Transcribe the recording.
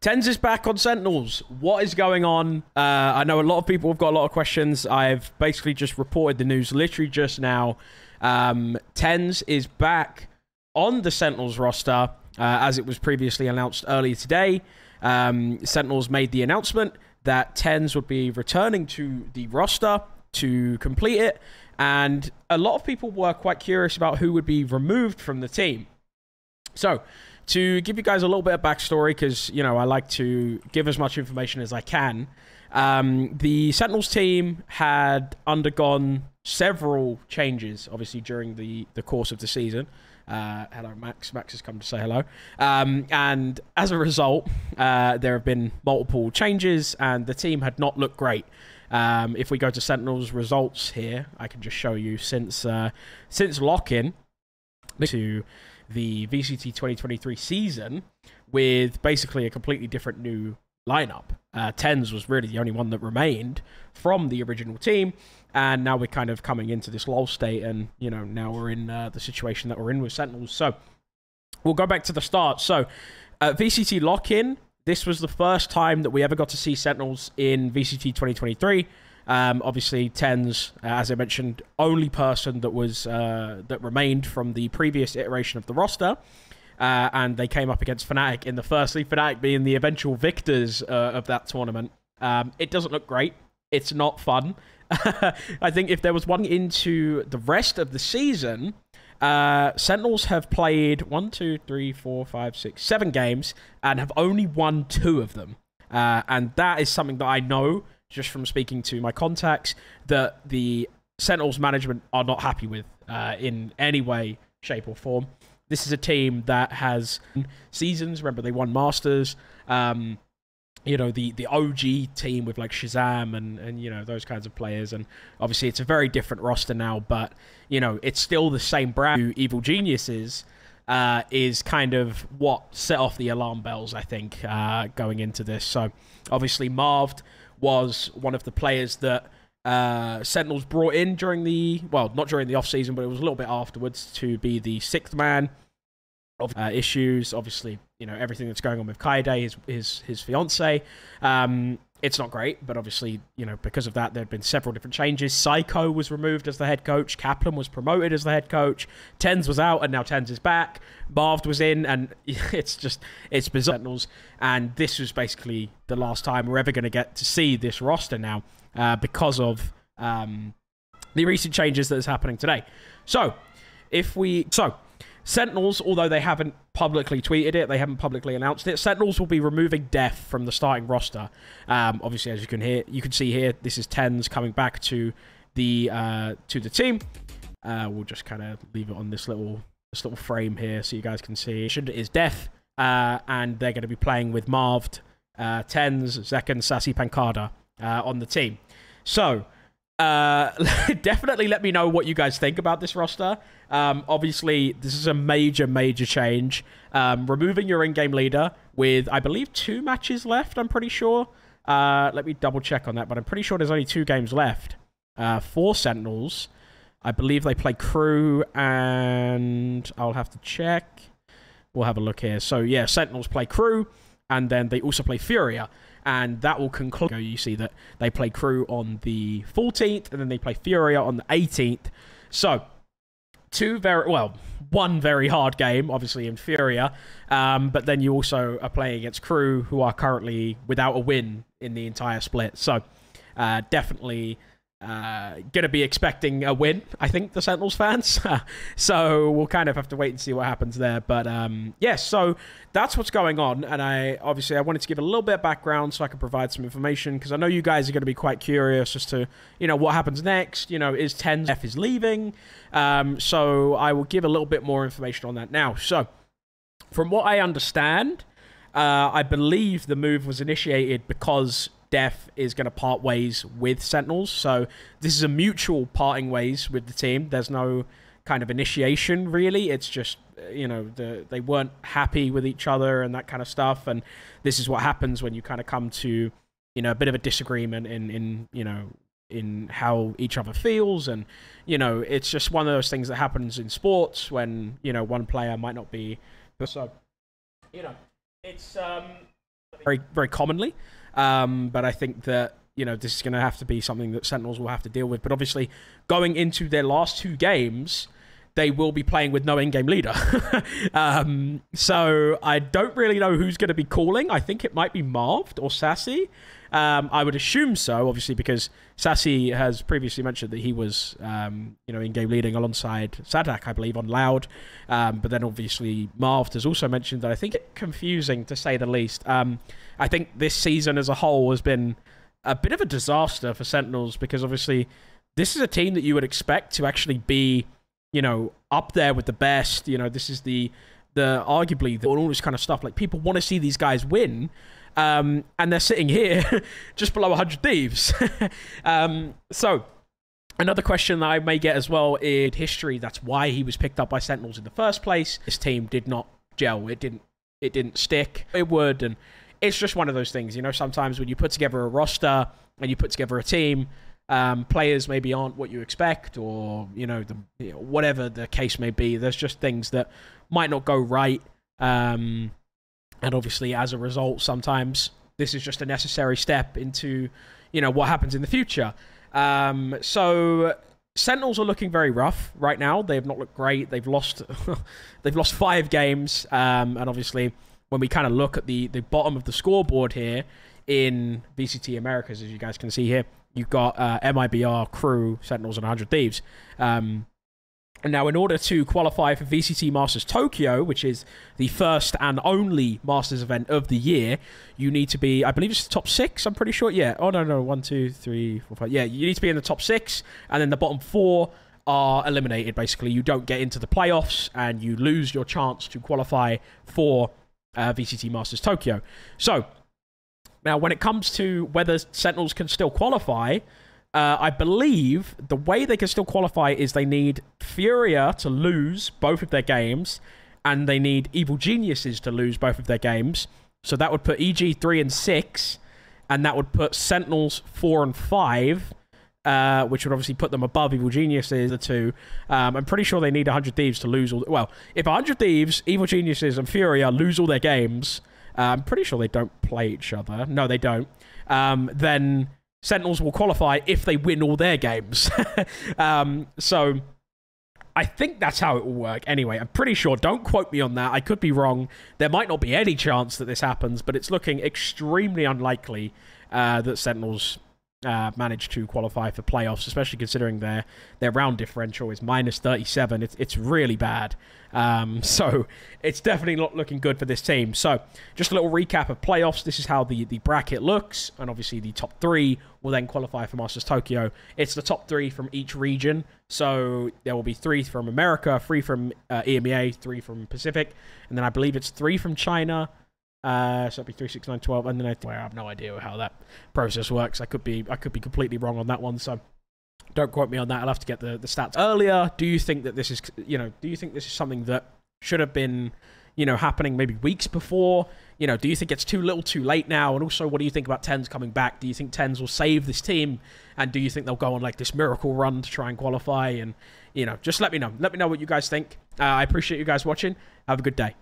TenZ is back on Sentinels. What is going on? I know a lot of people have got a lot of questions. I've basically just reported the news literally just now. TenZ is back on the Sentinels roster, as it was previously announced earlier today. Sentinels made the announcement that TenZ would be returning to the roster to complete it, and a lot of people were quite curious about who would be removed from the team. So, to give you guys a little bit of backstory, because, you know, I like to give as much information as I can, the Sentinels team had undergone several changes, obviously, during the course of the season. Hello, Max. Max has come to say hello. And as a result, there have been multiple changes, and the team had not looked great. If we go to Sentinels results here, I can just show you since lock-in to the VCT 2023 season with basically a completely different new lineup. TenZ was really the only one that remained from the original team, and now we're kind of coming into this lull state, and, you know, now we're in the situation that we're in with Sentinels. So we'll go back to the start. So VCT lock-in, this was the first time that we ever got to see Sentinels in VCT 2023. Obviously, TenZ, as I mentioned, only person that was that remained from the previous iteration of the roster, and they came up against Fnatic in the first league, Fnatic being the eventual victors of that tournament. It doesn't look great. It's not fun. I think if there was one into the rest of the season, Sentinels have played 7 games and have only won 2 of them. And that is something that I know, just from speaking to my contacts, that the Sentinels management are not happy with in any way, shape, or form. This is a team that has seasons. Remember, they won Masters. You know, the OG team with like Shazam and you know, those kinds of players. And obviously, it's a very different roster now, but, you know, it's still the same brand. Evil Geniuses is kind of what set off the alarm bells, I think, going into this. So obviously, Marved was one of the players that Sentinels brought in during the, well, not during the off-season, but it was a little bit afterwards, to be the 6th man of issues. Obviously, you know, everything that's going on with Kaede, his fiance. It's not great, but obviously, you know, because of that, there have been several different changes. Psycho was removed as the head coach. Kaplan was promoted as the head coach. TenZ was out, and now TenZ is back. Marved was in, and it's bizarre. Sentinels, and this was basically the last time we're ever going to get to see this roster now, because of the recent changes that is happening today. So, Sentinels, although they haven't publicly tweeted it, they haven't publicly announced it, Sentinels will be removing Def from the starting roster. Obviously, as you can see here, this is TenZ coming back to the team. We'll just kind of leave it on this little frame here so you guys can see. It is Def, and they're going to be playing with Marved, TenZ, Zekken, Sassy, Pancada on the team. So, definitely let me know what you guys think about this roster. Obviously, this is a major change. Removing your in-game leader with, I believe, 2 matches left, I'm pretty sure. Let me double check on that, but I'm pretty sure there's only 2 games left for Sentinels. I believe they play Crew, and I'll have to check. We'll have a look here. So, yeah, Sentinels play Crew, and then they also play Furia. And that will conclude. You see that they play Crew on the 14th, and then they play Furia on the 18th. So, one very hard game, obviously, in Furia. But then you also are playing against Crew, who are currently without a win in the entire split. So, definitely going to be expecting a win, I think, the Sentinels fans. So we'll kind of have to wait and see what happens there. But yeah, so that's what's going on. And I wanted to give a little bit of background so I can provide some information, because I know you guys are going to be quite curious as to, you know, what happens next. You know, is TenZ is leaving? So I will give a little bit more information on that now. So from what I understand, I believe the move was initiated because Def is going to part ways with Sentinels. So this is a mutual parting ways with the team. There's no kind of initiation, really. It's just, you know, they weren't happy with each other and that kind of stuff. And this is what happens when you kind of come to, you know, a bit of a disagreement in you know, in how each other feels. And, you know, it's just one of those things that happens in sports when, you know, one player might not be. So, you know, it's, let very, very commonly. But I think that, you know, this is going to have to be something that Sentinels will have to deal with. But obviously, going into their last 2 games, they will be playing with no in-game leader. So I don't really know who's going to be calling. I think it might be Marved or Sassy. I would assume so, obviously, because Sassy has previously mentioned that he was, in-game leading alongside Sadak, I believe, on Loud. But then, obviously, Marved has also mentioned that. I think it's confusing, to say the least. I think this season as a whole has been a bit of a disaster for Sentinels, because obviously this is a team that you would expect to actually be, you know, up there with the best. You know, this is the arguably all this kind of stuff. Like, people want to see these guys win, and they're sitting here just below 100 Thieves. So another question that I may get as well is history. That's why he was picked up by Sentinels in the first place. This team did not gel. It didn't stick. It would, and it's just one of those things, you know. Sometimes when you put together a roster and you put together a team, players maybe aren't what you expect, or whatever the case may be. There's just things that might not go right, and obviously as a result, sometimes this is just a necessary step into, you know, what happens in the future. So Sentinels are looking very rough right now. They have not looked great. They've lost 5 games, and obviously, when we kind of look at the bottom of the scoreboard here in VCT Americas, as you guys can see here, you've got MIBR, Crew, Sentinels, and 100 Thieves. And now, in order to qualify for VCT Masters Tokyo, which is the first and only Masters event of the year, you need to be, I believe it's the top 6, I'm pretty sure. Yeah. Oh, no. 1, 2, 3, 4, 5. Yeah, you need to be in the top 6, and then the bottom 4 are eliminated, basically. You don't get into the playoffs, and you lose your chance to qualify for VCT Masters Tokyo. So, now when it comes to whether Sentinels can still qualify, I believe the way they can still qualify is they need Furia to lose both of their games, and they need Evil Geniuses to lose both of their games. So that would put EG 3 and 6, and that would put Sentinels 4 and 5, which would obviously put them above Evil Geniuses, the 2. I'm pretty sure they need 100 Thieves to lose all... Well, if 100 Thieves, Evil Geniuses, and Furia lose all their games, I'm pretty sure they don't play each other. No, they don't. Then Sentinels will qualify if they win all their games. So I think that's how it will work. Anyway, I'm pretty sure. Don't quote me on that. I could be wrong. There might not be any chance that this happens, but it's looking extremely unlikely that Sentinels manage to qualify for playoffs, especially considering their round differential is -37. It's really bad. So it's definitely not looking good for this team. So just a little recap of playoffs. This is how the bracket looks, and obviously the top 3 will then qualify for Masters Tokyo. It's the top 3 from each region. So there will be 3 from America, 3 from EMEA, 3 from Pacific, and then I believe it's 3 from China. So it'd be 3, 6, 9, 12, and then I have no idea how that process works. I could be completely wrong on that one, so don't quote me on that. I'll have to get the stats earlier. Do you think that this is, do you think this is something that should have been, happening maybe weeks before? Do you think it's too little too late now? And also, what do you think about TenZ coming back? Do you think TenZ will save this team? And do you think they'll go on like this miracle run to try and qualify? And, just let me know. Let me know what you guys think. I appreciate you guys watching. Have a good day.